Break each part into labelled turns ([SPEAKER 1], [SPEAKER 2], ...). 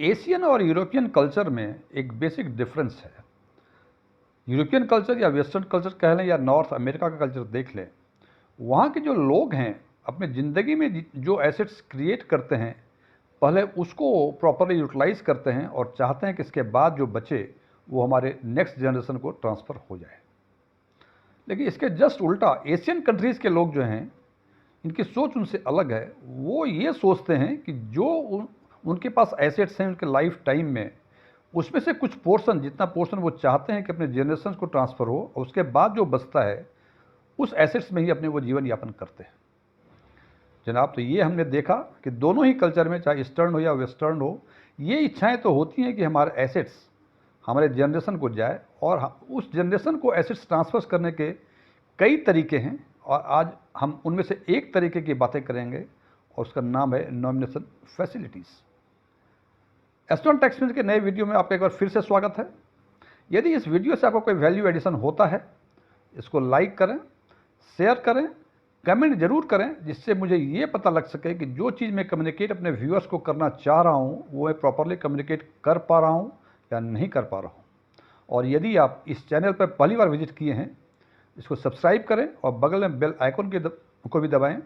[SPEAKER 1] Asian और European culture में एक बेसिक डिफरेंस है। यूरोपियन कल्चर या वेस्टर्न कल्चर कह लें या नॉर्थ अमेरिका का कल्चर देख लें, वहाँ के जो लोग हैं अपने ज़िंदगी में जो एसेट्स क्रिएट करते हैं, पहले उसको प्रॉपरली यूटिलाइज करते हैं और चाहते हैं कि इसके बाद जो बचे वो हमारे नेक्स्ट जनरेशन को ट्रांसफ़र हो जाए। लेकिन इसके जस्ट उल्टा एशियन कंट्रीज़ के लोग जो हैं, इनकी सोच उनसे अलग है। वो ये सोचते हैं कि जो उनके पास एसेट्स हैं उनके लाइफ टाइम में, उसमें से कुछ पोर्शन, जितना पोर्शन वो चाहते हैं कि अपने जनरेशन को ट्रांसफ़र हो, और उसके बाद जो बचता है उस एसेट्स में ही अपने वो जीवन यापन करते हैं। जनाब, तो ये हमने देखा कि दोनों ही कल्चर में, चाहे ईस्टर्न हो या वेस्टर्न हो, ये इच्छाएं तो होती हैं कि हमारे एसेट्स हमारे जनरेशन को जाए, और उस जनरेशन को एसेट्स ट्रांसफर करने के कई तरीके हैं, और आज हम उनमें से एक तरीके की बातें करेंगे और उसका नाम है नॉमिनेशन फैसिलिटीज़। एस्ट्रॉन टैक्समेंट के नए वीडियो में आपका एक बार फिर से स्वागत है। यदि इस वीडियो से आपको कोई वैल्यू एडिशन होता है, इसको लाइक करें, शेयर करें, कमेंट जरूर करें, जिससे मुझे ये पता लग सके कि जो चीज़ मैं कम्युनिकेट अपने व्यूअर्स को करना चाह रहा हूँ वो मैं प्रॉपरली कम्युनिकेट कर पा रहा हूँ या नहीं कर पा रहा हूँ। और यदि आप इस चैनल पर पहली बार विजिट किए हैं, इसको सब्सक्राइब करें और बगल में बेल आइकन को भी दबाएं,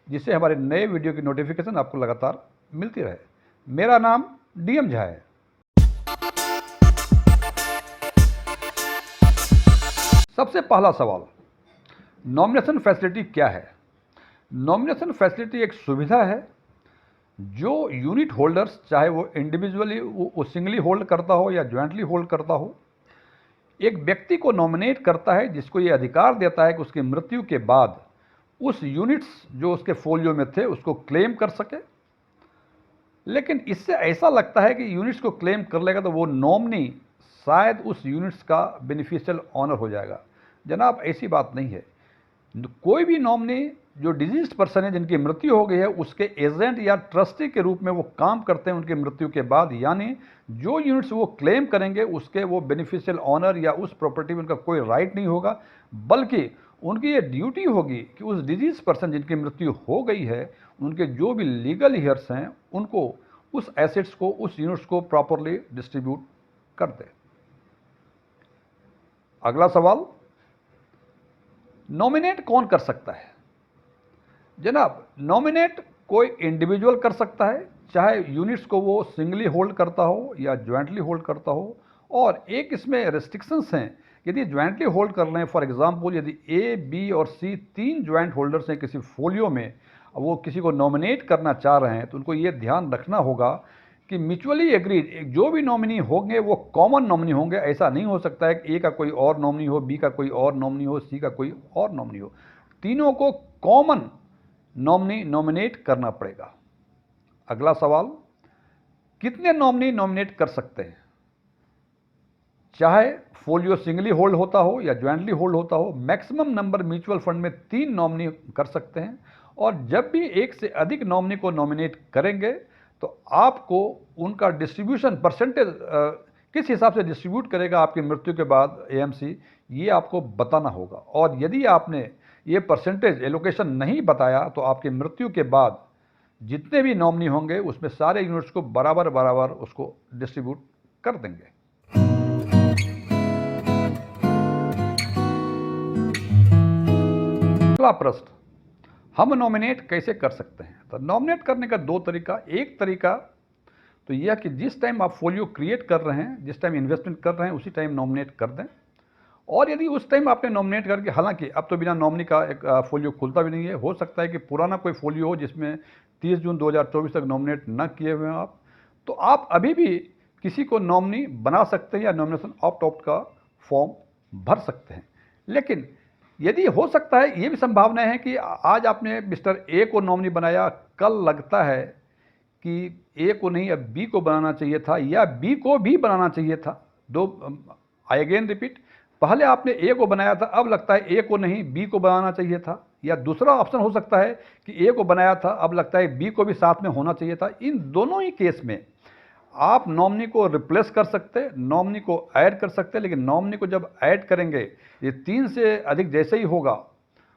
[SPEAKER 1] जिससे हमारे नए वीडियो की नोटिफिकेशन आपको लगातार मिलती रहे। मेरा नाम डीएम झा है। सबसे पहला सवाल, नॉमिनेशन फैसिलिटी क्या है? नॉमिनेशन फैसिलिटी एक सुविधा है जो यूनिट होल्डर्स, चाहे वो इंडिविजुअली वो सिंगली होल्ड करता हो या ज्वाइंटली होल्ड करता हो, एक व्यक्ति को नॉमिनेट करता है, जिसको ये अधिकार देता है कि उसकी मृत्यु के बाद उस यूनिट्स जो उसके फोलियो में थे उसको क्लेम कर सके। लेकिन इससे ऐसा लगता है कि यूनिट्स को क्लेम कर लेगा तो वो नॉमिनी शायद उस यूनिट्स का बेनिफिशियल ऑनर हो जाएगा। जनाब, ऐसी बात नहीं है। कोई भी नॉमिनी जो डिजीज पर्सन है, जिनकी मृत्यु हो गई है, उसके एजेंट या ट्रस्टी के रूप में वो काम करते हैं उनकी मृत्यु के बाद। यानी जो यूनिट्स वो क्लेम करेंगे उसके वो बेनिफिशियल ऑनर या उस प्रॉपर्टी में उनका कोई राइट नहीं होगा, बल्कि उनकी ये ड्यूटी होगी कि उस डिजीज पर्सन जिनकी मृत्यु हो गई है, उनके जो भी लीगल हियर्स हैं, उनको उस एसेट्स को, उस यूनिट्स को प्रॉपरली डिस्ट्रीब्यूट कर दे। अगला सवाल, नॉमिनेट कौन कर सकता है? जनाब, नॉमिनेट कोई इंडिविजुअल कर सकता है, चाहे यूनिट्स को वो सिंगली होल्ड करता हो या ज्वाइंटली होल्ड करता हो। और एक इसमें रेस्ट्रिक्शंस हैं। यदि ज्वाइंटली होल्ड कर रहे हैं, फॉर एग्जांपल यदि ए, बी और सी तीन ज्वाइंट होल्डर्स हैं किसी फोलियो में, वो किसी को नॉमिनेट करना चाह रहे हैं, तो उनको ये ध्यान रखना होगा कि म्यूचुअली एग्रीड जो भी नॉमिनी होंगे वो कॉमन नॉमिनी होंगे। ऐसा नहीं हो सकता है कि ए का कोई और नॉमिनी हो, बी का कोई और नॉमिनी हो, सी का कोई और नॉमिनी हो। तीनों को कॉमन नॉमिनी नॉमिनेट करना पड़ेगा। अगला सवाल, कितने नॉमिनी नॉमिनेट कर सकते हैं? चाहे फोलियो सिंगली होल्ड होता हो या ज्वाइंटली होल्ड होता हो, मैक्सिमम नंबर म्यूचुअल फंड में 3 नॉमिनी कर सकते हैं। और जब भी एक से अधिक नॉमिनी को नॉमिनेट करेंगे तो आपको उनका डिस्ट्रीब्यूशन परसेंटेज किस हिसाब से डिस्ट्रीब्यूट करेगा आपकी मृत्यु के बाद एएमसी, ये आपको बताना होगा। और यदि आपने ये परसेंटेज एलोकेशन नहीं बताया तो आपकी मृत्यु के बाद जितने भी नॉमिनी होंगे उसमें सारे यूनिट्स को बराबर बराबर उसको डिस्ट्रीब्यूट कर देंगे। अगला प्रश्न, हम नॉमिनेट कैसे कर सकते हैं? तो नॉमिनेट करने का 2 तरीका। एक तरीका तो यह कि जिस टाइम आप फोलियो क्रिएट कर रहे हैं, जिस टाइम इन्वेस्टमेंट कर रहे हैं, उसी टाइम नॉमिनेट कर दें। और यदि उस टाइम आपने नॉमिनेट करके, हालांकि अब तो बिना नॉमिनी का एक फोलियो खुलता भी नहीं है, हो सकता है कि पुराना कोई फोलियो हो जिसमें 30 जून 2024 तक नॉमिनेट न किए हुए हैं आप, तो आप अभी भी किसी को नॉमिनी बना सकते हैं या नॉमिनेशन ऑप्ट आउट का फॉर्म भर सकते हैं। लेकिन यदि हो सकता है, ये भी संभावना है कि आज आपने मिस्टर ए को नॉमिनी बनाया, कल लगता है कि ए को नहीं अब बी को बनाना चाहिए था, या बी को भी बनाना चाहिए था। आई अगेन रिपीट, पहले आपने ए को बनाया था, अब लगता है ए को नहीं बी को बनाना चाहिए था। या दूसरा ऑप्शन हो सकता है कि ए को बनाया था, अब लगता है बी को भी साथ में होना चाहिए था। इन दोनों ही केस में आप नॉमिनी को रिप्लेस कर सकते, नॉमिनी को ऐड कर सकते। लेकिन नॉमिनी को जब ऐड करेंगे, ये 3 से अधिक जैसे ही होगा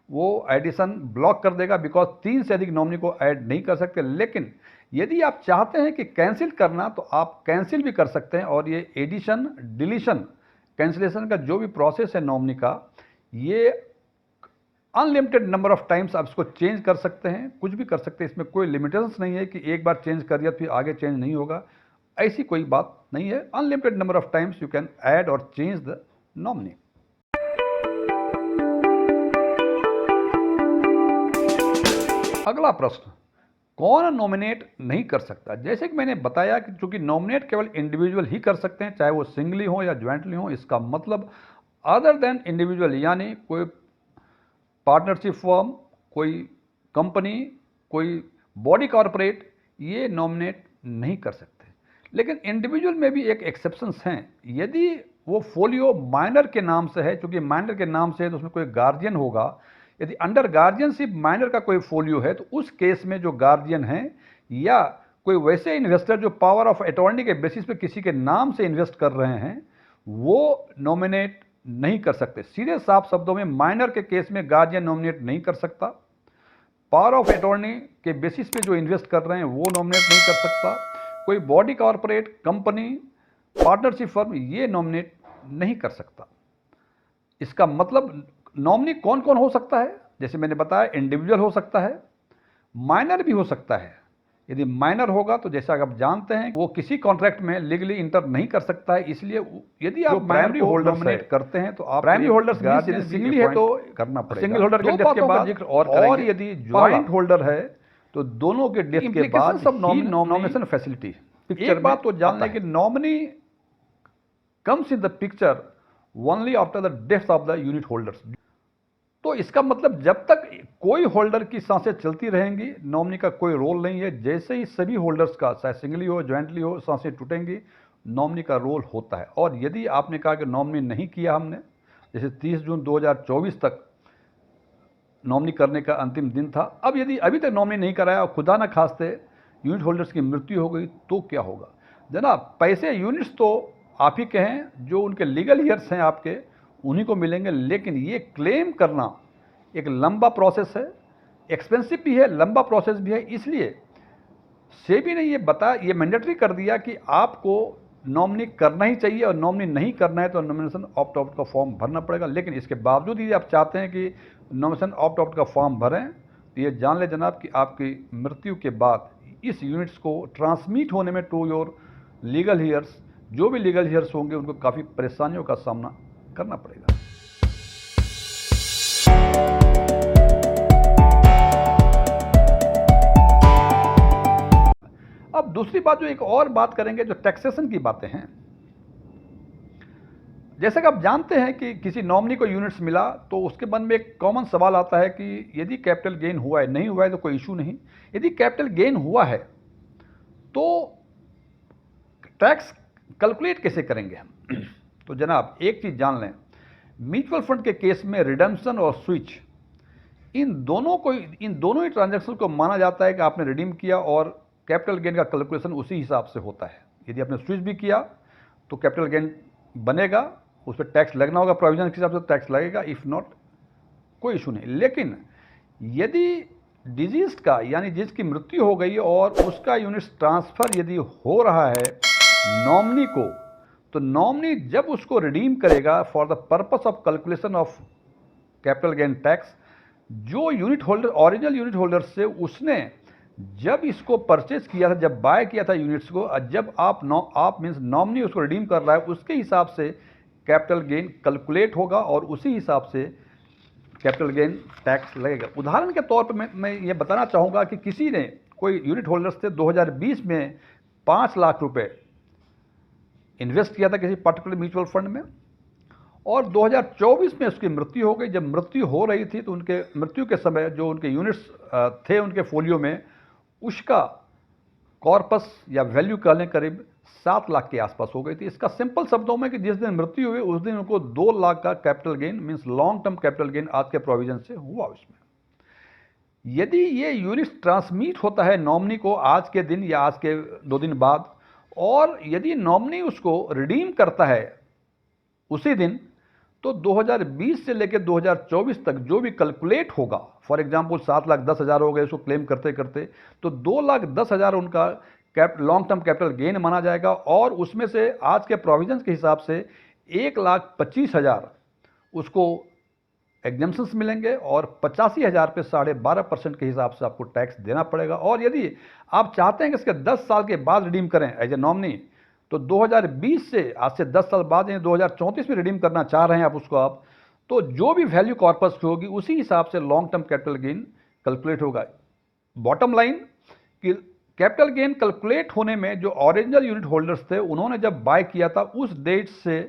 [SPEAKER 1] वो एडिशन ब्लॉक कर देगा, बिकॉज 3 से अधिक नॉमिनी को ऐड नहीं कर सकते। लेकिन यदि आप चाहते हैं कि कैंसिल करना, तो आप कैंसिल भी कर सकते हैं, और ये एडिशन, डिलीशन, कैंसिलेशन का जो भी प्रोसेस है नॉमिनी का, ये अनलिमिटेड नंबर ऑफ टाइम्स आप इसको चेंज कर सकते हैं, कुछ भी कर सकते हैं। इसमें कोई लिमिटेशंस नहीं है कि एक बार चेंज कर दिया फिर आगे चेंज नहीं होगा, ऐसी कोई बात नहीं है। Unlimited number of times you can add और चेंज द नॉमिनी। अगला प्रश्न, कौन नॉमिनेट नहीं कर सकता? जैसे कि मैंने बताया कि चूंकि नॉमिनेट केवल इंडिविजुअल ही कर सकते हैं, चाहे वो सिंगली हो या ज्वाइंटली हो। इसका मतलब अदर देन इंडिविजुअल, यानी कोई पार्टनरशिप फर्म, कोई कंपनी, कोई बॉडी कॉरपोरेट, ये नॉमिनेट नहीं कर सकते। लेकिन इंडिविजुअल में भी एक एक्सेप्शंस हैं। यदि वो फोलियो माइनर के नाम से है, चूंकि माइनर के नाम से है तो उसमें कोई गार्जियन होगा। यदि अंडर गार्जियनशिप माइनर का कोई फोलियो है, तो उस केस में जो गार्जियन है या कोई वैसे इन्वेस्टर जो पावर ऑफ अटॉर्नी के बेसिस पे किसी के नाम से इन्वेस्ट कर रहे हैं, वो नॉमिनेट नहीं कर सकते। सीधे साफ शब्दों में, माइनर के केस में गार्जियन नॉमिनेट नहीं कर सकता। पावर ऑफ अटॉर्नी के बेसिस पे जो इन्वेस्ट कर रहे हैं वो नॉमिनेट नहीं कर सकता। कोई body corporate, company, partnership firm, ये नॉमिनेट नहीं कर सकता। इसका मतलब नॉमिनी कौन कौन हो सकता है? जैसे मैंने बताया, इंडिविजुअल हो सकता है, माइनर भी हो सकता है। यदि माइनर होगा तो जैसा आप जानते हैं वो किसी कॉन्ट्रैक्ट में लीगली इंटर नहीं कर सकता है। इसलिए यदि आप प्राइमरी होल्डर नॉमिनेट करते हैं तो आप प्राइमरी होल्डर्स यदि सिंगली है तो करना पड़ेगा, सिंगल होल्डर के डेथ के बाद जिक्र और यदि ज्वाइंट होल्डर है तो दोनों के डेथ के बाद सब नॉमिनेशन फैसिलिटी। एक बात तो जान लें कि nominee comes in the picture only after the death of the unit holders. तो इसका मतलब जब तक कोई होल्डर की सांसें चलती रहेंगी, नॉमिनी का कोई रोल नहीं है। जैसे ही सभी होल्डर्स का, चाहे सिंगली हो ज्वाइंटली हो, सांसें टूटेंगी, नॉमिनी का रोल होता है। और यदि आपने कहा कि नॉमिनी नहीं किया हमने, जैसे 30 जून 2024 तक नॉमिनी करने का अंतिम दिन था, अब यदि अभी तक नॉमिनी नहीं कराया और खुदा न खास्ते यूनिट होल्डर्स की मृत्यु हो गई, तो क्या होगा? जनाब, पैसे यूनिट्स तो आप ही के हैं, जो उनके लीगल ईयर्स हैं आपके, उन्हीं को मिलेंगे। लेकिन ये क्लेम करना एक लंबा प्रोसेस है, एक्सपेंसिव भी है, लंबा प्रोसेस भी है। इसलिए सेबी ने ये मैंडेटरी कर दिया कि आपको नॉमिनी करना ही चाहिए, और नॉमिनी नहीं करना है तो नॉमिनेशन ऑप्ट आउट का फॉर्म भरना पड़ेगा। लेकिन इसके बावजूद यदि आप चाहते हैं कि नॉमिनेशन ऑप्ट आउट का फॉर्म भरें, तो ये जान ले जनाब कि आपकी मृत्यु के बाद इस यूनिट्स को ट्रांसमिट होने में टू योर लीगल हीयर्स, जो भी लीगल हीयर्स होंगे, उनको काफ़ी परेशानियों का सामना करना पड़ेगा। अब दूसरी बात, जो एक और बात करेंगे, जो टैक्सेशन की बातें हैं। जैसे कि आप जानते हैं कि किसी नॉमिनी को यूनिट्स मिला तो उसके मन में एक कॉमन सवाल आता है कि यदि कैपिटल गेन हुआ है, नहीं हुआ है तो कोई इशू नहीं। यदि कैपिटल गेन हुआ है तो टैक्स कैलकुलेट कैसे करेंगे हम? तो जनाब, एक चीज़ जान लें, म्यूचुअल फंड के केस में रिडम्पशन और स्विच, इन दोनों ही ट्रांजैक्शन को माना जाता है कि आपने रिडीम किया, और कैपिटल गेन का कैलकुलेशन उसी हिसाब से होता है। यदि आपने स्विच भी किया तो कैपिटल गेन बनेगा, उस पर टैक्स लगना होगा, प्रोविजन के हिसाब से टैक्स लगेगा। इफ नॉट, कोई इशू नहीं। लेकिन यदि डिजीज का, यानी जिसकी मृत्यु हो गई और उसका यूनिट्स ट्रांसफर यदि हो रहा है नॉमिनी को, तो नॉमिनी जब उसको रिडीम करेगा for the purpose of calculation of capital gain tax, जो unit holder, original unit holder से उसने जब इसको परचेज किया था, जब बाय किया था यूनिट्स को, जब आप मीन्स नॉमिनी उसको रिडीम कर रहा है, उसके हिसाब से कैपिटल गेन कैलकुलेट होगा और उसी हिसाब से कैपिटल गेन टैक्स लगेगा। उदाहरण के तौर पर मैं ये बताना चाहूँगा कि किसी ने, कोई यूनिट होल्डर्स थे, 2020 में 5 लाख रुपए इन्वेस्ट किया था किसी पर्टिकुलर म्यूचुअल फंड में, और 2024 में उसकी मृत्यु हो गई। जब मृत्यु हो रही थी तो उनके मृत्यु के समय जो उनके यूनिट्स थे उनके फोलियो में, उसका कॉर्पस या वैल्यू कहने करीब 7 लाख के आसपास हो गई थी। इसका सिंपल शब्दों में कि जिस दिन मृत्यु हुई उस दिन उनको 2 लाख का capital gain, means long term capital gain आज के प्रोविजन से हुआ उसमें। यदि ये यूनिट्स ट्रांसमिट होता है नॉमिनी को आज के दिन या आज के 2 दिन बाद, और यदि नॉमिनी उसको रिडीम करता है उसी दिन, तो 2020 से लेकर 2024 तक जो भी कैलकुलेट होगा, फॉर एग्जांपल 7,10,000 हो गए उसको क्लेम करते करते, तो 2,10,000 उनका लॉन्ग टर्म कैपिटल गेन माना जाएगा, और उसमें से आज के प्रोविजंस के हिसाब से 1,25,000 उसको एग्जाम्पशंस मिलेंगे, और 85,000 पे 12.5% के हिसाब से आपको टैक्स देना पड़ेगा। और यदि आप चाहते हैं कि इसके 10 साल के बाद रिडीम करें एज ए नॉमिनी, तो 2020 से, आज से 10 साल बाद, यानी 2034 में रिडीम करना चाह रहे हैं आप उसको, आप तो जो भी वैल्यू कॉर्पस की होगी उसी हिसाब से long term capital gain calculate होगा। बॉटम लाइन कि कैपिटल गेन कैलकुलेट होने में जो ओरिजिनल यूनिट होल्डर्स थे उन्होंने जब बाय किया था उस डेट से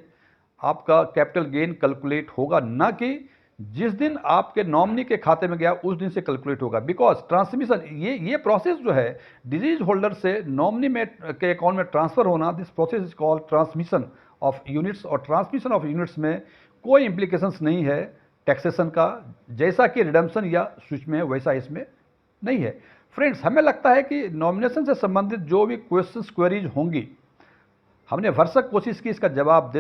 [SPEAKER 1] आपका कैपिटल गेन कैलकुलेट होगा, ना कि जिस दिन आपके नॉमिनी के खाते में गया उस दिन से कैलकुलेट होगा। बिकॉज ट्रांसमिशन, ये प्रोसेस जो है डिजीज होल्डर से नॉमिनी में के अकाउंट में ट्रांसफर होना, this process is called transmission of units, और ट्रांसमिशन ऑफ यूनिट्स में कोई इम्प्लीकेशंस नहीं है टैक्सेशन का, जैसा कि रिडम्पशन या स्विच में है वैसा इसमें नहीं है। फ्रेंड्स, हमें लगता है कि नॉमिनेशन से संबंधित जो भी क्वेश्चंस क्वेरीज होंगी, हमने भरसक कोशिश की इसका जवाब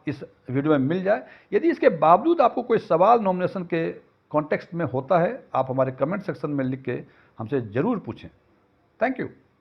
[SPEAKER 1] इस वीडियो में मिल जाए। यदि इसके बावजूद आपको कोई सवाल नॉमिनेशन के कॉन्टेक्स्ट में होता है, आप हमारे कमेंट सेक्शन में लिख के हमसे ज़रूर पूछें। Thank you.